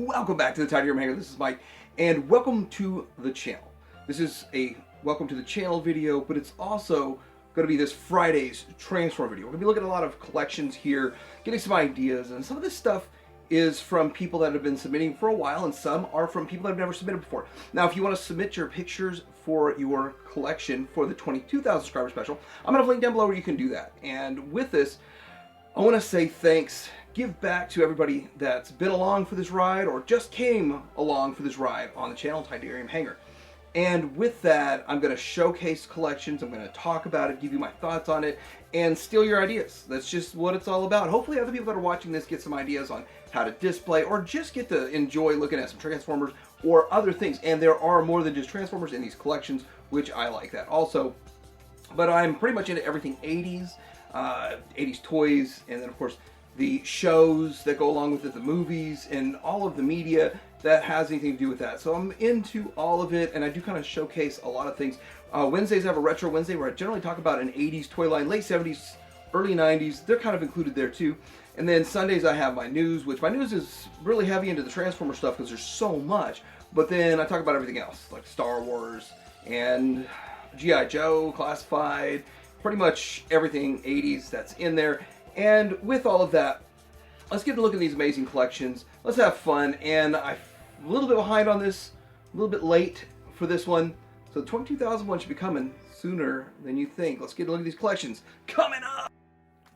welcome back to the Tiny Room Hanger. This is Mike, and welcome to the channel. This is a welcome to the channel video, but it's also going to be this Friday's Transform video. We're going to be looking at a lot of collections here, getting some ideas, and some of this stuff is from people that have been submitting for a while, and some are from people that have never submitted before. Now, if you want to submit your pictures for your collection for the 22,000 subscriber special, I'm going to have a link down below where you can do that. And with this, I want to say thanks, give back to everybody that's been along for this ride or just came along for this ride on the channel, Tiny Room Hanger. And with that, I'm going to showcase collections, I'm going to talk about it, give you my thoughts on it, and steal your ideas. That's just what it's all about. Hopefully other people that are watching this get some ideas on how to display or just get to enjoy looking at some Transformers or other things. And there are more than just Transformers in these collections, which I like that also. But I'm pretty much into everything 80s, 80s toys, and then of course the shows that go along with it, the movies, and all of the media that has anything to do with that. So I'm into all of it, and I do kind of showcase a lot of things. Wednesdays I have a Retro Wednesday where I generally talk about an 80s toy line, late 70s, early 90s. They're kind of included there too. And then Sundays I have my news, which my news is really heavy into the Transformer stuff because there's so much. But then I talk about everything else, like Star Wars and G.I. Joe, Classified, pretty much everything 80s that's in there. And with all of that, let's get a look at these amazing collections. Let's have fun. And I'm a little bit behind on this, a little bit late for this one. So the 22,000 one should be coming sooner than you think. Let's get a look at these collections coming up.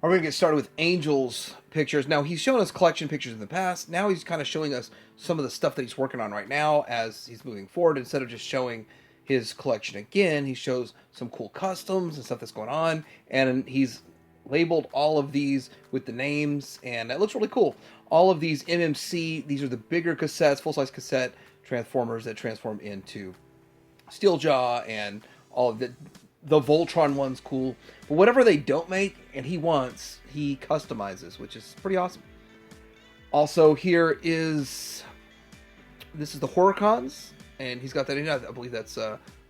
We're going to get started with Angel's pictures. Now, he's shown us collection pictures in the past. Now he's kind of showing us some of the stuff that he's working on right now as he's moving forward. Instead of just showing his collection again, he shows some cool customs and stuff that's going on. And he's labeled all of these with the names, and it looks really cool. All of these MMC, these are the bigger cassettes, full-size cassette Transformers that transform into Steeljaw, and all of the Voltron one's cool. But whatever they don't make and he wants, he customizes, which is pretty awesome. Also, here is, this is the Horrorcons, and he's got that in, I believe that's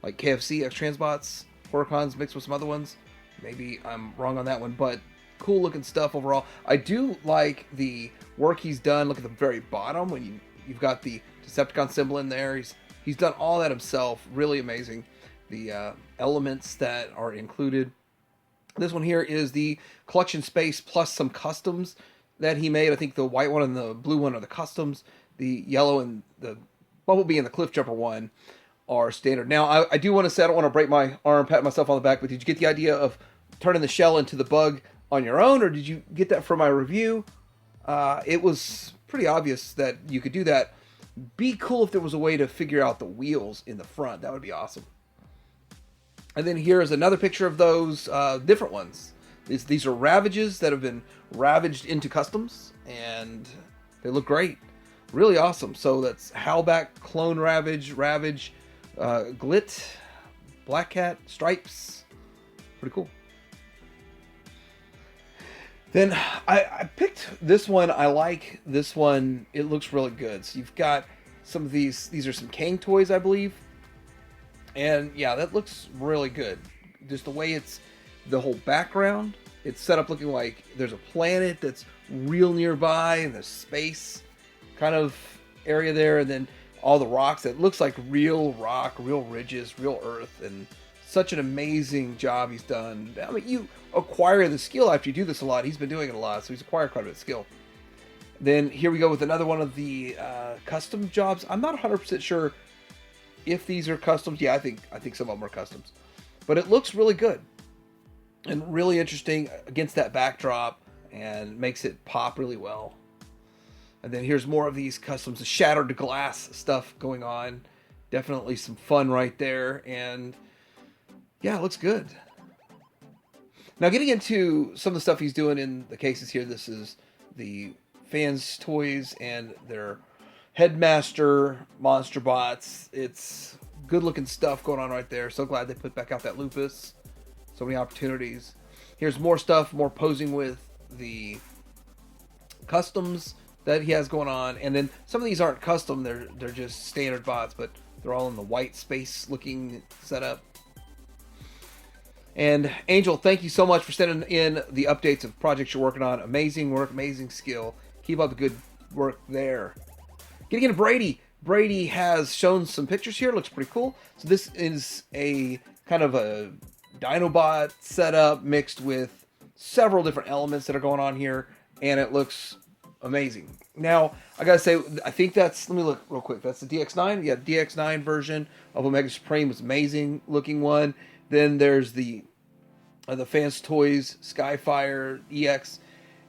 like KFC X Transbots Horrorcons mixed with some other ones. Maybe I'm wrong on that one, but cool looking stuff overall. I do like the work he's done. Look at the very bottom when you've got the Decepticon symbol in there. He's done all that himself. Really amazing. The elements that are included. This one here is the collection space plus some customs that he made. I think the white one and the blue one are the customs. The yellow and the Bumblebee and the Cliff Jumper one are standard. Now, I do want to say, I don't want to break my arm, pat myself on the back, but did you get the idea of turning the shell into the bug on your own, or did you get that from my review? It was pretty obvious that you could do that. Be cool if there was a way to figure out the wheels in the front. That would be awesome. And then here is another picture of those different ones. These are Ravages that have been ravaged into customs, and they look great. Really awesome. So that's Howlback, Clone Ravage, Glit, Black Cat, Stripes. Pretty cool. Then I picked this one. I like this one. It looks really good. So you've got some of these. These are some Kang toys, I believe. And yeah, that looks really good. Just the way it's, the whole background. It's set up looking like there's a planet that's real nearby, and there's space kind of area there, and then all the rocks. It looks like real rock, real ridges, real earth, and such an amazing job he's done. I mean, you acquire the skill after you do this a lot. He's been doing it a lot, so he's acquired quite a bit of skill. Then here we go with another one of the custom jobs. I'm not 100% sure if these are customs. Yeah, I think some of them are customs. But it looks really good and really interesting against that backdrop, and makes it pop really well. And then here's more of these customs, the shattered glass stuff going on. Definitely some fun right there. And yeah, it looks good. Now getting into some of the stuff he's doing in the cases here. This is the fans' toys and their Headmaster Monster Bots. It's good looking stuff going on right there. So glad they put back out that Lupus. So many opportunities. Here's more stuff, more posing with the customs that he has going on. And then some of these aren't custom, they're just standard bots, but they're all in the white space looking setup. And Angel, thank you so much for sending in the updates of projects you're working on. Amazing work, amazing skill. Keep up the good work there. Getting into Brady. Brady has shown some pictures here. Looks pretty cool. So this is a kind of a Dinobot setup mixed with several different elements that are going on here, and it looks amazing. Now, I gotta say, I think that's, let me look real quick. That's the DX9. Yeah, DX9 version of Omega Supreme was amazing looking one. Then there's the Fans Toys Skyfire EX,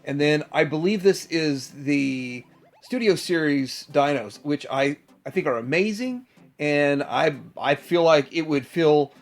and then I believe this is the Studio Series Dinos, which I think are amazing, and I feel like it would fill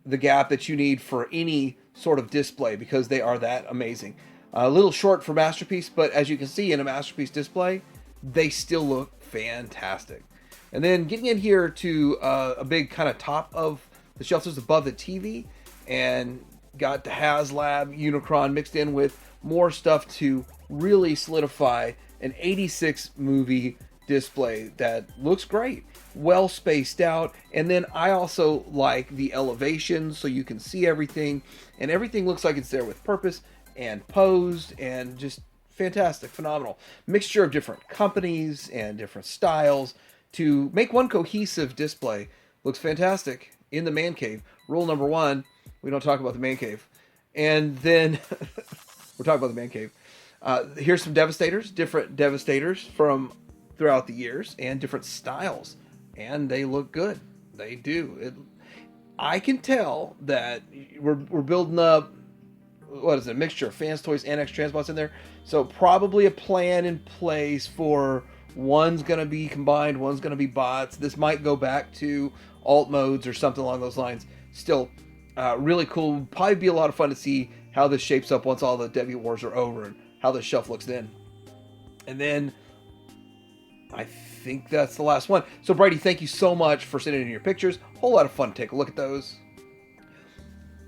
the gap that you need for any sort of display because they are that amazing. A little short for Masterpiece, but as you can see in a Masterpiece display, they still look fantastic. And then getting in here to a big kind of top of the shelf, just above the TV, and got the HasLab Unicron mixed in with more stuff to really solidify an 86 movie display that looks great, well spaced out. And then I also like the elevation so you can see everything, and everything looks like it's there with purpose and posed, and just fantastic, phenomenal mixture of different companies and different styles to make one cohesive display. Looks fantastic in the man cave. Rule number one, we don't talk about the man cave. And then we're talking about the man cave. Here's some Devastators, different Devastators from throughout the years, and different styles, and they look good. They do. I can tell that we're building up, what is it, a mixture of Fans Toys and X Transbots in there. So probably a plan in place for one's going to be combined, one's going to be bots. This might go back to alt modes or something along those lines. Still, really cool. Probably be a lot of fun to see how this shapes up once all the Devi Wars are over and how the shelf looks then. And then I think that's the last one. So Brady, thank you so much for sending in your pictures. Whole lot of fun to take a look at those.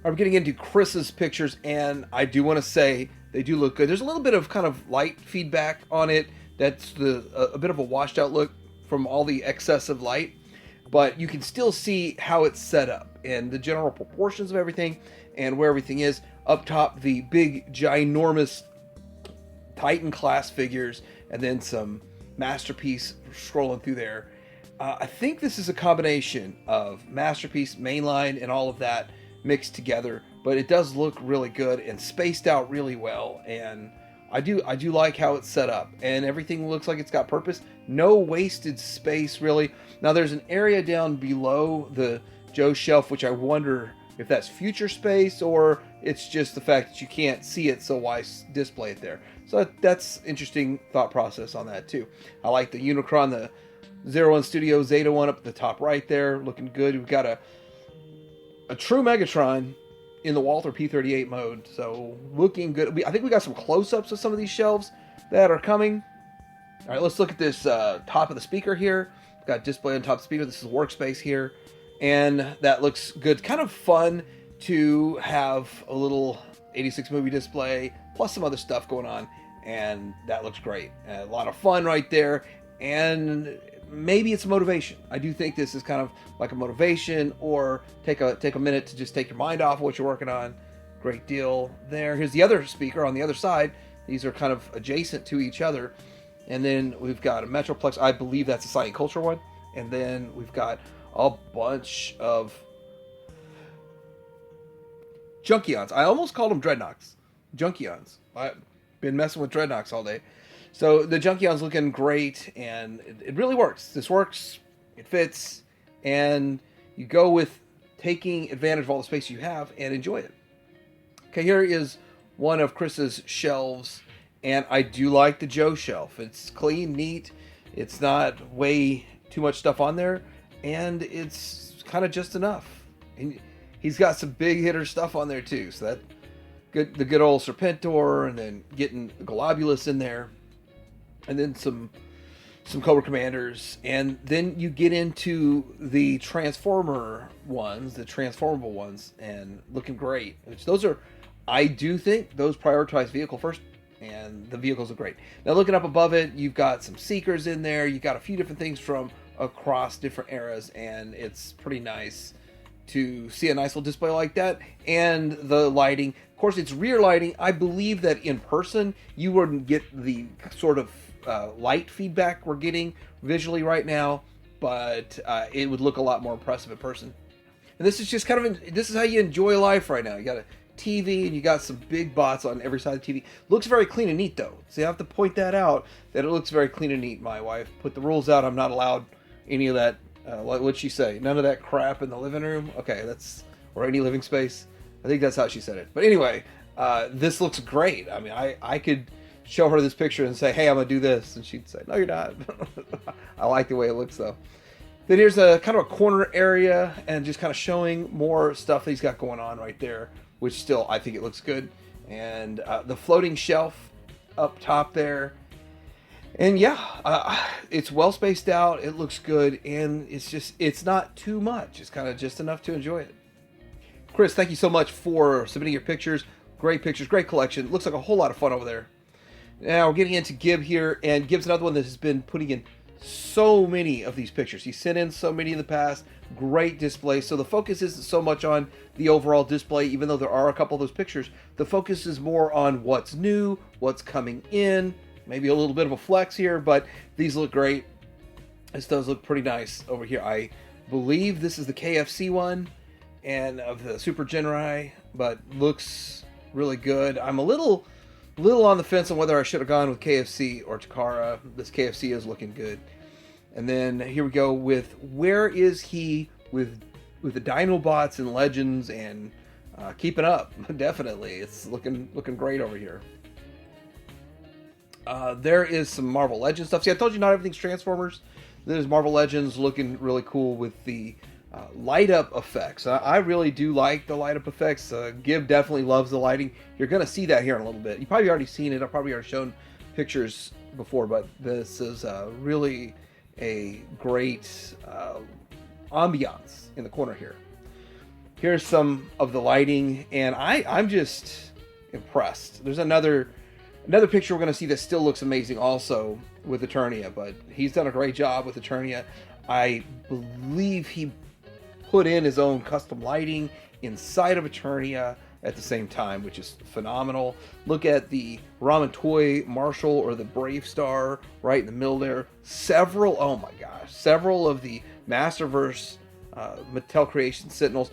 I'm getting into Chris's pictures, and I do want to say they do look good. There's a little bit of kind of light feedback on it. That's a bit of a washed out look from all the excessive light, but you can still see how it's set up and the general proportions of everything and where everything is. Up top, the big, ginormous Titan class figures, and then some Masterpiece scrolling through there. I think this is a combination of Masterpiece, mainline, and all of that mixed together, but it does look really good and spaced out really well, and I do like how it's set up, and everything looks like it's got purpose. No wasted space, really. Now, there's an area down below the Joe shelf, which I wonder if that's future space or it's just the fact that you can't see it, so why display it there? So that's interesting thought process on that too. I like the Unicron, the 01 Studio Zeta one up at the top right there, looking good. We've got a true Megatron in the Walther P38 mode, so looking good. I think we got some close-ups of some of these shelves that are coming. All right, let's look at this top of the speaker here. We've got display on top of the speaker. This is workspace here, and that looks good. Kind of fun to have a little 86 movie display plus some other stuff going on, and that looks great. A lot of fun right there, and maybe it's a motivation. I do think this is kind of like a motivation, or take a minute to just take your mind off of what you're working on. Great deal there. Here's the other speaker on the other side. These are kind of adjacent to each other. And then we've got a Metroplex. I believe that's a Science Culture one. And then we've got a bunch of Junkions. I almost called them Dreadnoks. Junkions. I've been messing with Dreadnoks all day. So the Junkion's looking great, and it really works. This works, it fits, and you go with taking advantage of all the space you have and enjoy it. Okay, here is one of Chris's shelves, and I do like the Joe shelf. It's clean, neat, it's not way too much stuff on there, and it's kind of just enough. And he's got some big hitter stuff on there too, so that the good old Serpentor, and then getting Globulus in there. And then some Cobra Commanders, and then you get into the Transformer ones, the transformable ones, and looking great. Which those are, I do think those prioritize vehicle first, and the vehicles are great. Now looking up above it, you've got some Seekers in there. You've got a few different things from across different eras, and it's pretty nice to see a nice little display like that. And the lighting, of course, it's rear lighting. I believe that in person you wouldn't get the sort of light feedback we're getting visually right now, but it would look a lot more impressive in person. And this is just kind of, this is how you enjoy life right now. You got a TV and you got some big bots on every side of the TV. Looks very clean and neat though. So you have to point that out, that it looks very clean and neat. My wife put the rules out. I'm not allowed any of that, what'd she say? None of that crap in the living room? Okay, that's, or any living space. I think that's how she said it. But anyway, this looks great. I mean, I could show her this picture and say, hey, I'm going to do this. And she'd say, no, you're not. I like the way it looks though. Then here's a kind of a corner area and just kind of showing more stuff that he's got going on right there, which still, I think it looks good. And the floating shelf up top there. And yeah, it's well spaced out. It looks good. And it's not too much. It's kind of just enough to enjoy it. Chris, thank you so much for submitting your pictures. Great pictures, great collection. Looks like a whole lot of fun over there. Now we're getting into Gibb here. And Gibb's another one that has been putting in so many of these pictures. He sent in so many in the past. Great display. So the focus isn't so much on the overall display, even though there are a couple of those pictures. The focus is more on what's new, what's coming in. Maybe a little bit of a flex here, but these look great. This does look pretty nice over here. I believe this is the KFC one and of the Super Genrai, but looks really good. I'm a little on the fence on whether I should have gone with KFC or Takara. This KFC is looking good. And then here we go with where is he with the Dinobots and Legends and keeping up. Definitely, it's looking great over here. There is some Marvel Legends stuff. See, I told you not everything's Transformers. There's Marvel Legends looking really cool with the light up effects. I really do like the light up effects. Gibb definitely loves the lighting. You're going to see that here in a little bit. You've probably already seen it. I've probably already shown pictures before, but this is really a great ambiance in the corner here. Here's some of the lighting, and I'm just impressed. There's another picture we're going to see that still looks amazing also with Eternia, but he's done a great job with Eternia. I believe he put in his own custom lighting inside of Eternia at the same time, which is phenomenal. Look at the Ramen Toy Marshall or the Brave Star right in the middle there. Several of the Masterverse Mattel Creation Sentinels.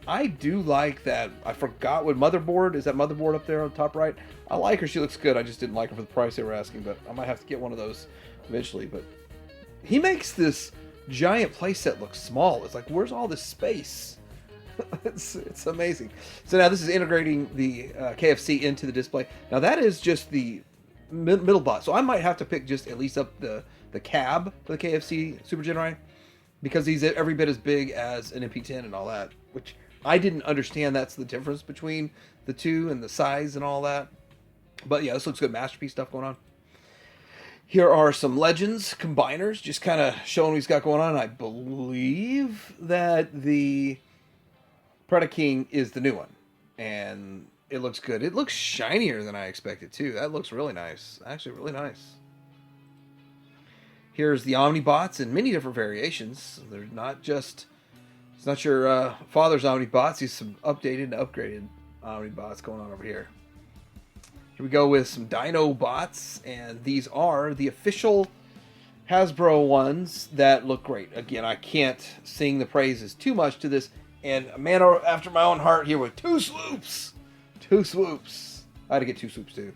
I do like that. I forgot what Motherboard. Is that Motherboard up there on top right? I like her. She looks good. I just didn't like her for the price they were asking, but I might have to get one of those eventually. But he makes this giant playset look small. It's like, where's all this space? it's amazing. So now this is integrating the KFC into the display. Now that is just the middle bot. So I might have to pick just at least up the cab for the KFC Super Genrai, because he's every bit as big as an MP10 and all that, which I didn't understand. That's the difference between the two and the size and all that. But yeah, this looks good. Masterpiece stuff going on. Here are some Legends combiners, just kind of showing what he's got going on. I believe that the Predaking is the new one, and it looks good. It looks shinier than I expected too. That looks really nice. Actually, really nice. Here's the Omnibots in many different variations. They're not just, it's not your father's Omnibots. He's some updated and upgraded Omnibots going on over here. Here we go with some Dinobots, and these are the official Hasbro ones that look great. Again, I can't sing the praises too much to this, and a man after my own heart here with two swoops. I had to get two swoops too.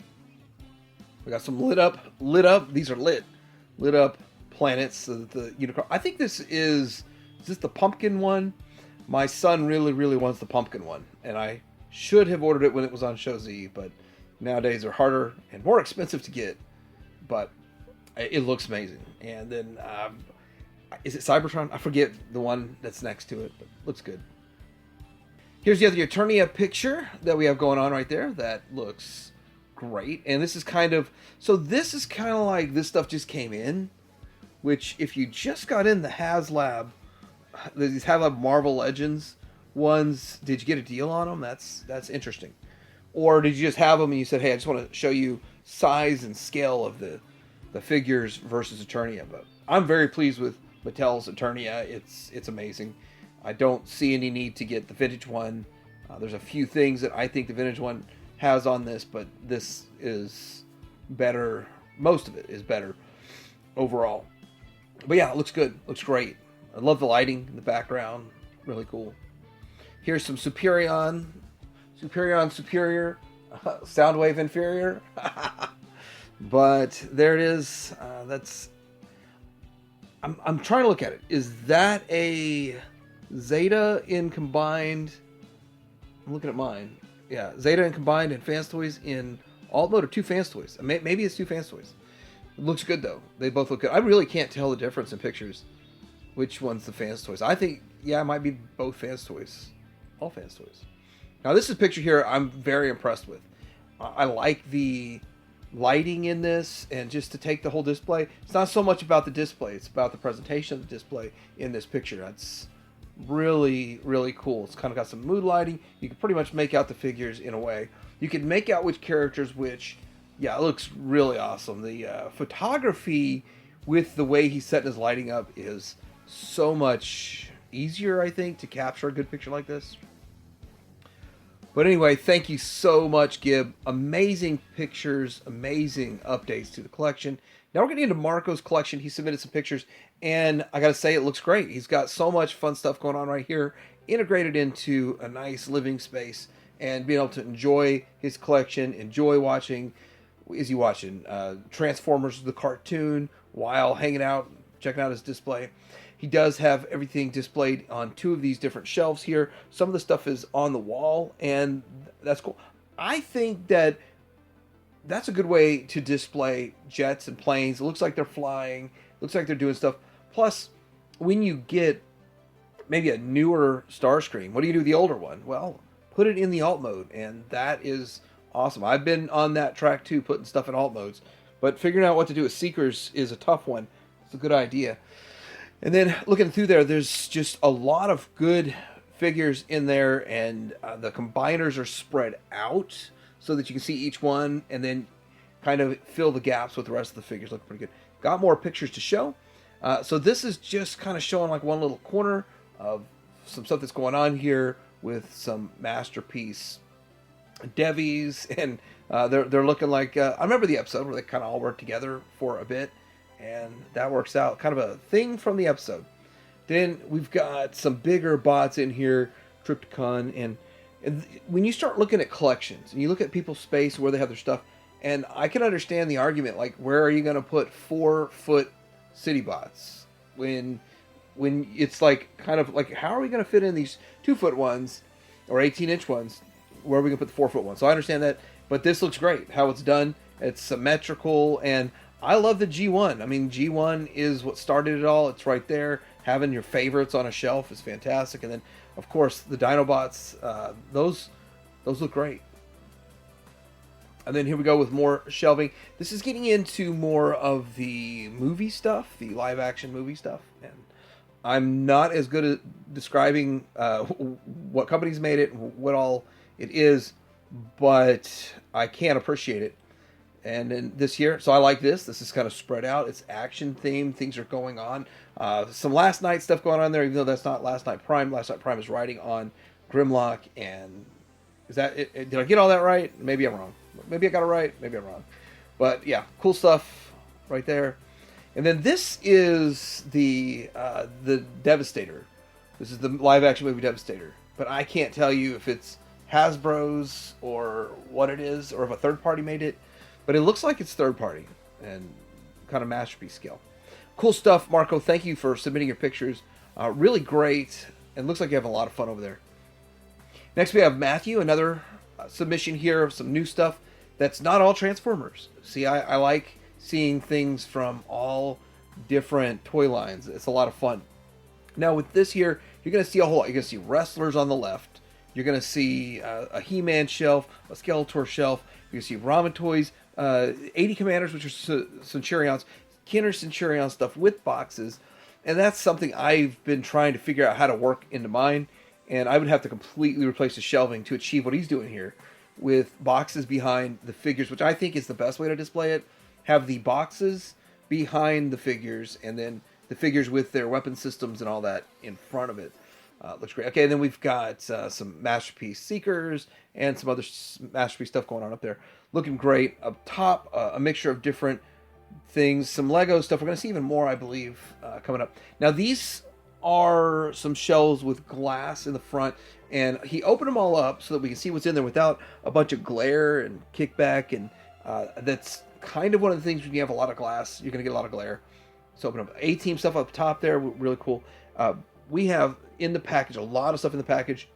We got some lit up. These are lit up planets. The unicorn. I think this is this the pumpkin one? My son really wants the pumpkin one, and I should have ordered it when it was on Show Z, but nowadays they're harder and more expensive to get, but it looks amazing. And then, is it Cybertron? I forget the one that's next to it, but looks good. Here's the other Eternia picture that we have going on right there. That looks great. And this is kind of like this stuff just came in, which if you just got in the HasLab, these HasLab Marvel Legends ones, did you get a deal on them? That's interesting. Or did you just have them and you said, hey, I just want to show you size and scale of the figures versus Eternia? But I'm very pleased with Mattel's Eternia. It's amazing. I don't see any need to get the vintage one. There's a few things that I think the vintage one has on this, but this is better most of it is better overall. But yeah, it looks good. Looks great. I love the lighting in the background. Really cool. Here's some Superior, Soundwave Inferior. But there it is. I'm trying to look at it. Is that a Zeta in combined? I'm looking at mine. Yeah, Zeta in combined and Fans Toys in alt mode, or two Fans Toys. Maybe it's two Fans Toys. It looks good though. They both look good. I really can't tell the difference in pictures. Which one's the Fans Toys? I think, yeah, it might be both Fans Toys. All Fans Toys. Now this is a picture here I'm very impressed with. I like the lighting in this, and just to take the whole display. It's not so much about the display, it's about the presentation of the display in this picture. That's really, really cool. It's kind of got some mood lighting. You can pretty much make out the figures in a way. You can make out which characters which. Yeah, it looks really awesome. The photography with the way he's setting his lighting up is so much easier, I think, to capture a good picture like this. But anyway, thank you so much, Gibb. Amazing pictures, amazing updates to the collection. Now we're getting into Marco's collection. He submitted some pictures, and I gotta say, it looks great. He's got so much fun stuff going on right here, integrated into a nice living space, and being able to enjoy his collection, enjoy watching. Is he watching Transformers, the cartoon, while hanging out, checking out his display? He does have everything displayed on two of these different shelves here. Some of the stuff is on the wall, and that's cool. I think that's a good way to display jets and planes. It looks like they're flying. It looks like they're doing stuff. Plus, when you get maybe a newer Starscream, what do you do with the older one? Well, put it in the alt mode, and that is awesome. I've been on that track too, putting stuff in alt modes. But figuring out what to do with Seekers is a tough one. It's a good idea. And then looking through there, there's just a lot of good figures in there, and the combiners are spread out so that you can see each one and then kind of fill the gaps with the rest of the figures. Look pretty good. Got more pictures to show. So this is just kind of showing like one little corner of some stuff that's going on here with some Masterpiece Devies, and they're looking like I remember the episode where they kind of all worked together for a bit, and that works out, kind of a thing from the episode. Then we've got some bigger bots in here, Trypticon, and when you start looking at collections and you look at people's space where they have their stuff, and I can understand the argument, like, where are you going to put 4-foot city bots when it's like kind of like, how are we going to fit in these 2-foot ones or 18-inch ones? Where are we going to put the 4-foot one? So I understand that, but this looks great how it's done. It's symmetrical, and I love the G1. I mean, G1 is what started it all. It's right there. Having your favorites on a shelf is fantastic. And then, of course, the Dinobots, those look great. And then here we go with more shelving. This is getting into more of the movie stuff, the live-action movie stuff. And I'm not as good at describing what companies made it and what all it is, but I can appreciate it. And then this here, so I like this. This is kind of spread out. It's action themed. Things are going on. Some Last Night stuff going on there, even though that's not Last Night Prime. Last Night Prime is riding on Grimlock. And is that it? Did I get all that right? Maybe I'm wrong. Maybe I got it right. Maybe I'm wrong. But yeah, cool stuff right there. And then this is the Devastator. This is the live action movie Devastator. But I can't tell you if it's Hasbro's or what it is, or if a third party made it. But it looks like it's third party and kind of Masterpiece scale. Cool stuff, Marco. Thank you for submitting your pictures. Really great. And looks like you have a lot of fun over there. Next we have Matthew, another submission here of some new stuff that's not all Transformers. See, I like seeing things from all different toy lines. It's a lot of fun. Now with this here, you're going to see a whole lot. You're going to see wrestlers on the left. You're going to see a He-Man shelf, a Skeletor shelf. You're going to see Ramen toys, 80 Commanders, which are Centurions, Kenner Centurion stuff with boxes. And that's something I've been trying to figure out how to work into mine. And I would have to completely replace the shelving to achieve what he's doing here, with boxes behind the figures, which I think is the best way to display it. Have the boxes behind the figures, and then the figures with their weapon systems and all that in front of it. Looks great. Okay, and then we've got some Masterpiece Seekers and some other Masterpiece stuff going on up there. Looking great. Up top, a mixture of different things, some Lego stuff. We're going to see even more, I believe, coming up. Now, these are some shells with glass in the front, and he opened them all up so that we can see what's in there without a bunch of glare and kickback, and that's kind of one of the things when you have a lot of glass, you're going to get a lot of glare. So open up A-Team stuff up top there, really cool. We have in the package, a lot of stuff in the package.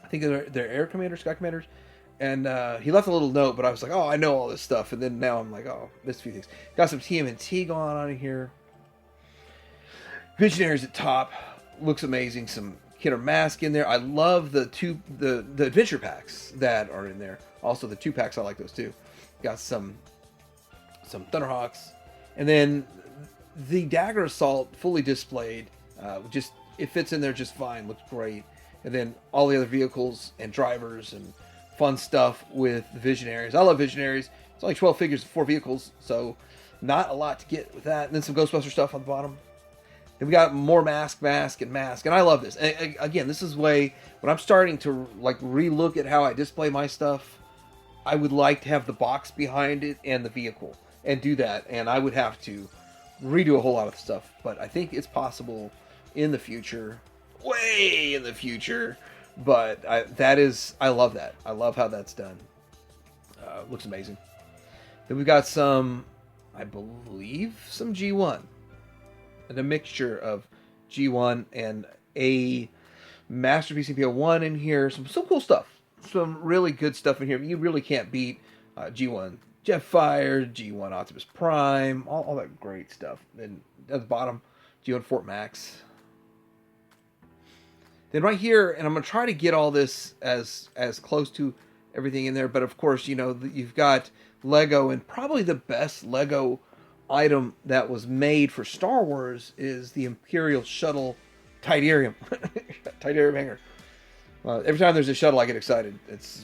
I think they're Air Commanders, Sky Commanders. And he left a little note, but I was like, oh, I know all this stuff. And then now I'm like, oh, missed a few things. Got some TMNT going on in here. Visionaries at top. Looks amazing. Some Kidder Mask in there. I love the adventure packs that are in there. Also, the 2-packs, I like those too. Got some Thunderhawks. And then the Dagger Assault fully displayed. It fits in there just fine. Looks great. And then all the other vehicles and drivers and fun stuff with the Visionaries. I love Visionaries. It's only 12 figures, 4 vehicles, so not a lot to get with that. And then some Ghostbuster stuff on the bottom. Then we got more mask, and I love this. And again, this is when I'm starting to like relook at how I display my stuff, I would like to have the box behind it and the vehicle and do that. And I would have to redo a whole lot of stuff, but I think it's possible in the future, way in the future. But I love that. I love how that's done. Looks amazing. Then we've got some, I believe, some G1. And a mixture of G1 and a Masterpiece CPO1 in here. Some cool stuff. Some really good stuff in here. You really can't beat G1 Jetfire, G1 Optimus Prime, all that great stuff. Then at the bottom, G1 Fort Max. Then right here, and I'm going to try to get all this as close to everything in there, but of course, you've got Lego, and probably the best Lego item that was made for Star Wars is the Imperial Shuttle Tidarium. Tidarium hanger. Every time there's a shuttle, I get excited.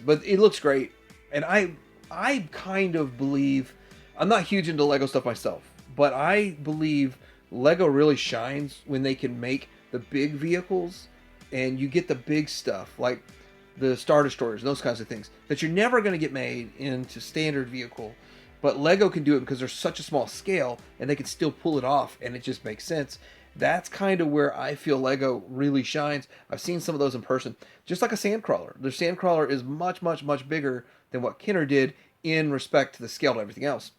But it looks great, and I kind of believe, I'm not huge into Lego stuff myself, but I believe Lego really shines when they can make the big vehicles, and you get the big stuff, like the Star Destroyers and those kinds of things, that you're never going to get made into standard vehicle. But Lego can do it because they're such a small scale, and they can still pull it off, and it just makes sense. That's kind of where I feel Lego really shines. I've seen some of those in person, just like a Sandcrawler. Their Sandcrawler is much, much, much bigger than what Kenner did in respect to the scale to everything else.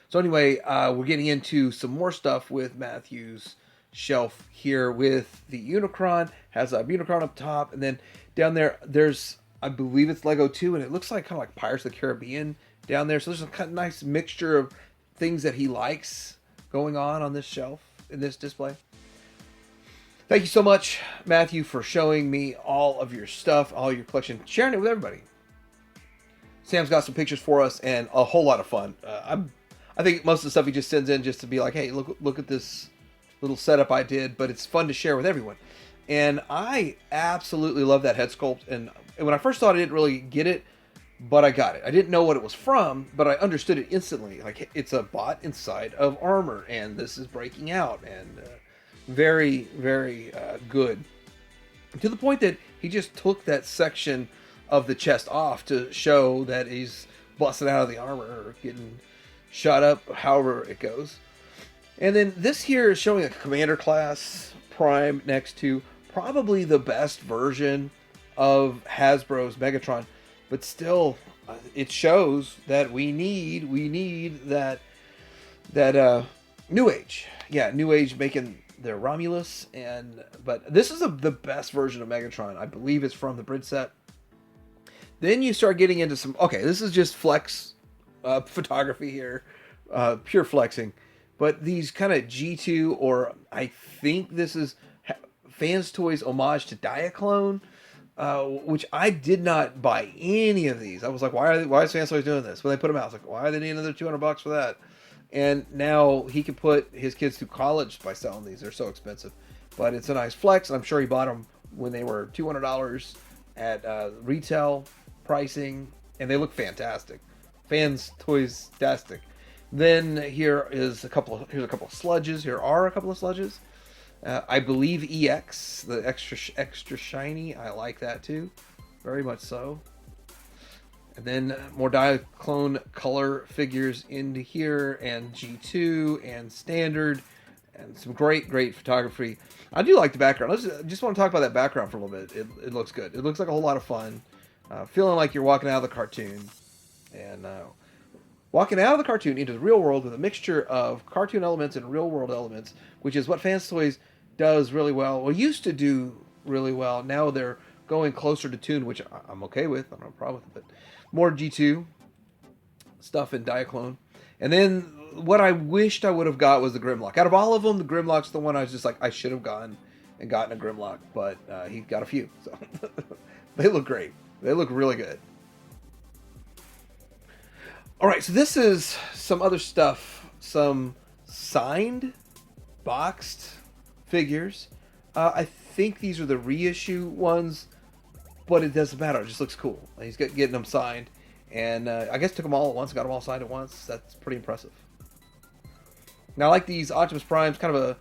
So anyway, we're getting into some more stuff with Matthew's shelf here with the Unicron. Has a Unicron up top, and then down there's, I believe it's Lego 2, and it looks like kind of like Pirates of the Caribbean down there. So there's a kind of nice mixture of things that he likes going on this shelf, in this display. Thank you so much, Matthew, for showing me all of your stuff, all your collection, sharing it with everybody. Sam's got some pictures for us and a whole lot of fun. I think most of the stuff he just sends in just to be like, hey, look at this little setup I did, but it's fun to share with everyone. And I absolutely love that head sculpt. And when I first thought I didn't really get it, but I got it. I didn't know what it was from, but I understood it instantly. Like, it's a bot inside of armor, and this is breaking out, and very, very good. To the point that he just took that section of the chest off to show that he's busted out of the armor or getting shot up, however it goes. And then this here is showing a Commander class Prime next to probably the best version of Hasbro's Megatron. But still, it shows that we need that New Age. Yeah, New Age making their Romulus. But this is the best version of Megatron. I believe it's from the Bridge set. Then you start getting into some... Okay, this is just flex photography here. Pure flexing. But these kind of G2, or I think this is Fans Toys homage to Diaclone, which I did not buy any of these. I was like, why is Fans Toys doing this? When they put them out, I was like, why do they need another $200 for that? And now he can put his kids through college by selling these. They're so expensive. But it's a nice flex, and I'm sure he bought them when they were $200 at retail pricing, and they look fantastic. Fans Toys-tastic. Then here's a couple of sludges. Here are a couple of sludges. I believe EX, the extra shiny. I like that too, very much so. And then more Diaclone color figures into here, and G2 and standard, and some great photography. I do like the background. Just want to talk about that background for a little bit. It looks good. It looks like a whole lot of fun. Feeling like you're walking out of the cartoon, and walking out of the cartoon into the real world with a mixture of cartoon elements and real world elements, which is what Fans Toys does really well. Well, used to do really well. Now they're going closer to Toon, which I'm okay with. I don't have a problem with it. But more G2 stuff in Diaclone. And then what I wished I would have got was the Grimlock. Out of all of them, the Grimlock's the one I was just like, I should have gone and gotten a Grimlock. But he got a few. So they look great. They look really good. All right, so this is some other stuff. Some signed, boxed figures. I think these are the reissue ones, but it doesn't matter. It just looks cool. He's getting them signed. And I guess took them all at once, got them all signed at once. That's pretty impressive. Now, I like these Optimus Primes, kind of a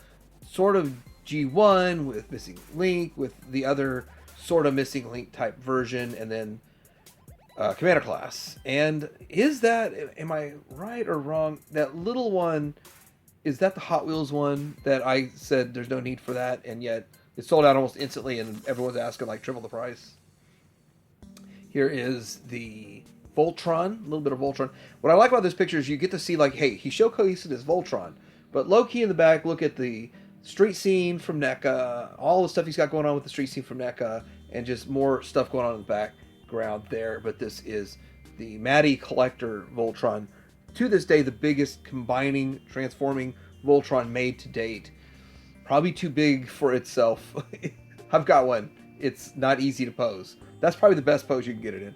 sort of G1 with missing Link, with the other sort of missing Link type version, and then Commander Class. And is that, am I right or wrong? That little one, is that the Hot Wheels one that I said there's no need for that, and yet it sold out almost instantly, and everyone's asking like triple the price? Here is the Voltron, a little bit of Voltron. What I like about this picture is you get to see, like, hey, he showcased as Voltron, but low key in the back, look at the street scene from NECA, all the stuff he's got going on with the street scene from NECA, and just more stuff going on in the background there. But this is the Matty Collector Voltron. To this day, the biggest combining, transforming Voltron made to date. Probably too big for itself. I've got one. It's not easy to pose. That's probably the best pose you can get it in.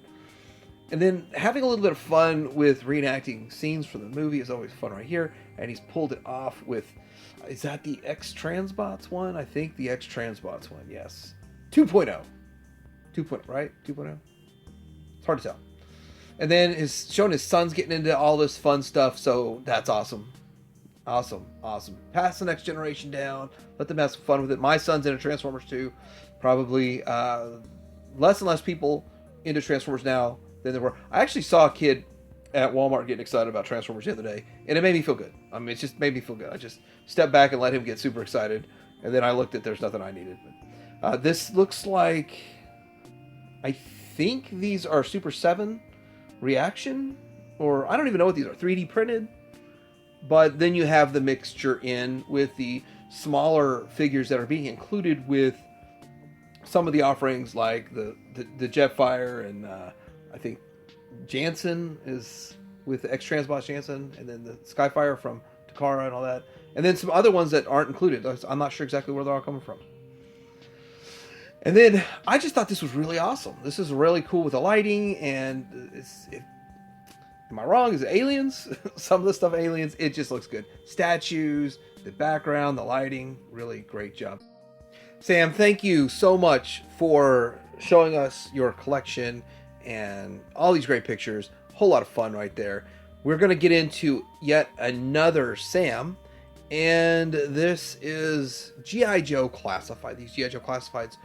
And then having a little bit of fun with reenacting scenes from the movie is always fun right here. And he's pulled it off with, is that the X-Transbots one? I think the X-Transbots one, yes. 2.0. 2.0, right? 2.0? It's hard to tell. And then is showing his son's getting into all this fun stuff, so that's awesome. Awesome. Pass the next generation down. Let them have some fun with it. My son's into Transformers too. Probably less and less people into Transformers now than there were. I actually saw a kid at Walmart getting excited about Transformers the other day, and it made me feel good. I mean, it just made me feel good. I just stepped back and let him get super excited, and then I looked at there's nothing I needed. But, this looks like, I think these are Super 7 reaction, or I don't even know what these are, 3D printed. But then you have the mixture in with the smaller figures that are being included with some of the offerings, like the Jetfire, and I think Jansen is with the X-Transbots Jansen, and then the Skyfire from Takara and all that. And then some other ones that aren't included. I'm not sure exactly where they're all coming from. And then I just thought this was really awesome. This is really cool with the lighting, and am I wrong? Is it aliens? Some of the stuff aliens. It just looks good. Statues, the background, the lighting. Really great job. Sam, thank you so much for showing us your collection and all these great pictures. Whole lot of fun right there. We're going to get into yet another Sam. And this is G.I. Joe Classified. These G.I. Joe Classifieds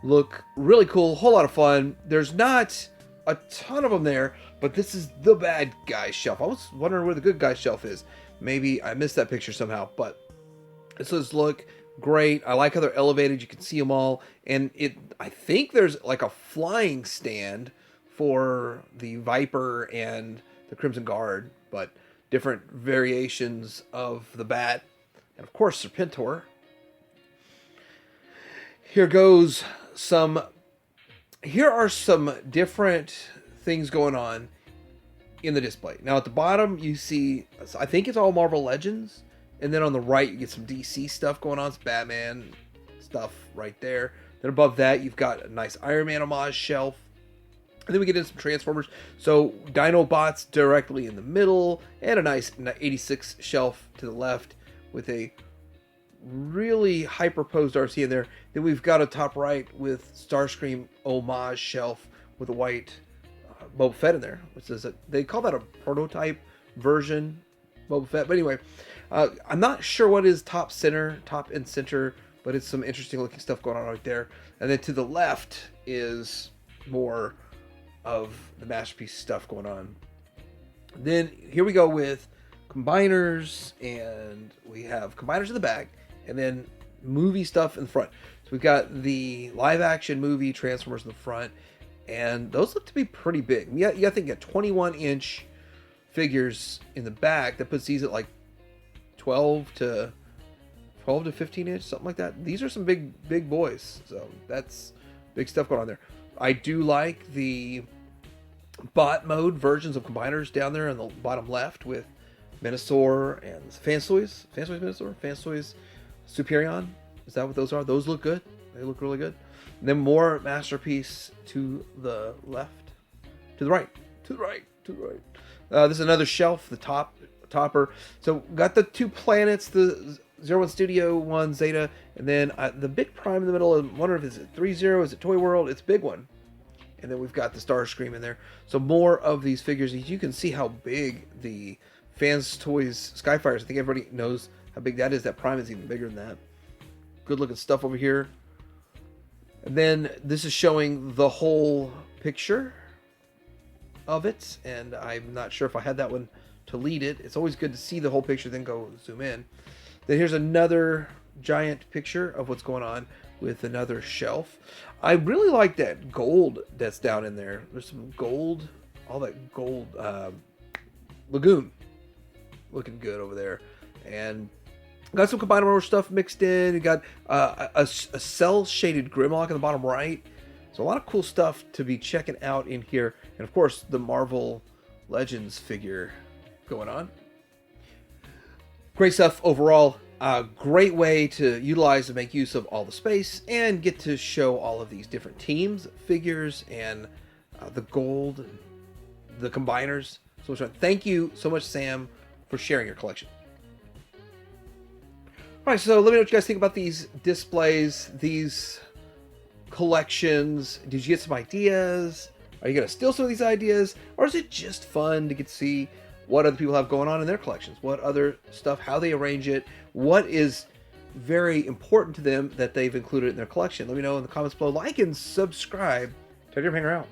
look really cool. Whole lot of fun. There's not a ton of them there, but this is the bad guy shelf. I was wondering where the good guy shelf is. Maybe I missed that picture somehow, but this does look great. I like how they're elevated. You can see them all, and I think there's like a flying stand for the Viper and the Crimson Guard, but different variations of the Bat, and of course Serpentor. Here are some different things going on in the display. Now at the bottom you see, I think it's all Marvel Legends, and then on the right you get some DC stuff going on. It's Batman stuff right there. Then above that you've got a nice Iron Man homage shelf. And then we get into some Transformers. So Dinobots directly in the middle, and a nice 86 shelf to the left with a really hyper-posed RC in there. Then we've got a top right with Starscream homage shelf with a white Boba Fett in there, which is they call that a prototype version Boba Fett. But anyway, I'm not sure what is top and center, but it's some interesting looking stuff going on right there. And then to the left is more of the Masterpiece stuff going on. Then here we go with combiners, and we have combiners in the back, and then movie stuff in the front. So we've got the live action movie Transformers in the front, and those look to be pretty big. You got to think you got 21-inch figures in the back. That puts these at like 12 to 15 inch, something like that. These are some big boys, so that's big stuff going on there. I do like the bot mode versions of combiners down there on the bottom left with Minosaur and Fansoys Minosaur, Fansoys Superion. Is that what those are? Those look good. They look really good. And then more Masterpiece to the left, to the right. This is another shelf, the topper. So got the two planets, the 01 Studio 1 Zeta, and then the big prime in the middle. I'm wondering if it's 30, is it Toy World? It's a big one. And then we've got the Starscream in there. So more of these figures. You can see how big the Fans Toys Skyfires. I think everybody knows how big that is. That prime is even bigger than that. Good looking stuff over here. And then this is showing the whole picture of it. And I'm not sure if I had that one to lead it. It's always good to see the whole picture, then go zoom in. Then here's another giant picture of what's going on with another shelf. I really like that gold that's down in there. There's some gold, all that gold Lagoon looking good over there. And got some combiner stuff mixed in. You got a cell shaded Grimlock in the bottom right. So a lot of cool stuff to be checking out in here. And of course the Marvel Legends figure going on. Great stuff overall. Great way to utilize and make use of all the space and get to show all of these different teams, figures, and the gold, the combiners. So thank you so much, Sam, for sharing your collection. All right, so let me know what you guys think about these displays, these collections. Did you get some ideas? Are you going to steal some of these ideas? Or is it just fun to get to see what other people have going on in their collections? What other stuff, how they arrange it, what is very important to them that they've included in their collection? Let me know in the comments below. Like and subscribe. Tell your hanger out.